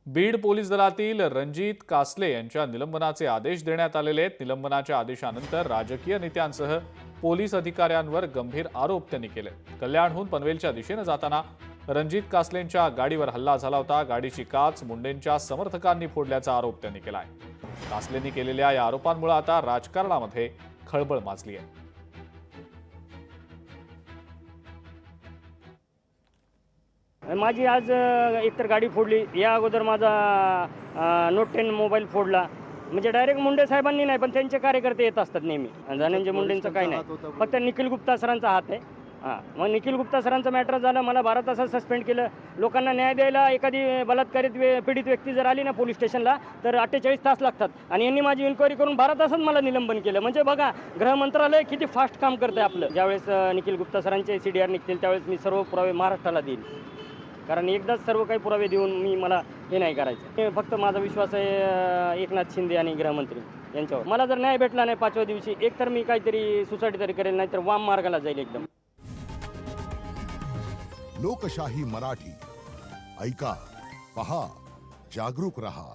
Beed police दलातील रणजित कासले यांच्या निलंबनाचे आदेश देण्यात आलेले आहेत। निलंबनाच्या आदेशानंतर राजकीय नेत्यांसह पोलीस अधिकाऱ्यांवर गंभीर आरोप त्यांनी केले। कल्याणहून पनवेलच्या दिशेने जाताना रणजित कासलेंच्या गाडीवर हल्ला झाला होता। गाडीची काच मुंडेंच्या समर्थकांनी फोडल्याचा आरोप त्यांनी केला आहे। कासलेंनी केलेल्या या आरोपांमुळे आता राजकारणामध्ये खळबळ माजली आहे। माझी आज एकतर गाडी फोडली, या अगोदर माझा नोट 10 मोबाईल फोडला। म्हणजे डायरेक्ट मुंडे साहेबांनी नाही, पण त्यांचे कार्यकर्ते येत असतात नेहमी। धनंजय मुंडेंचं काही नाही, फक्त निखिल गुप्ता सरांचा हात आहे। मग निखिल गुप्ता सरांचं मॅटर झालं, मला 12 तासात सस्पेंड केलं। लोकांना न्याय द्यायला एखादी बलात्कारित पीडित व्यक्ती जर आली ना पोलीस स्टेशनला, तर 48 तास लागतात। आणि यांनी माझी इन्क्वायरी करून 12 तासात मला निलंबन केलं। म्हणजे बघा, गृह मंत्रालय किती फास्ट काम करतंय आपलं। ज्यावेळेस निखिल गुप्ता सरांचे CDR निघतील त्यावेळेस मी सर्व पुरावे महाराष्ट्राला देईन, कारण एकदाच सर्व काही पुरावे देऊन मला हे नाही करायचं। फक्त माझा विश्वास आहे एकनाथ शिंदे आणि गृहमंत्री यांच्यावर। मला जर न्याय भेटला नाही 5व्या दिवशी, एकतर मी काहीतरी सुसाईड तरी करेल, नाहीतर वाम मार्गाला जाईल एकदम। लोकशाही मराठी ऐका, पहा, जागरूक रहा।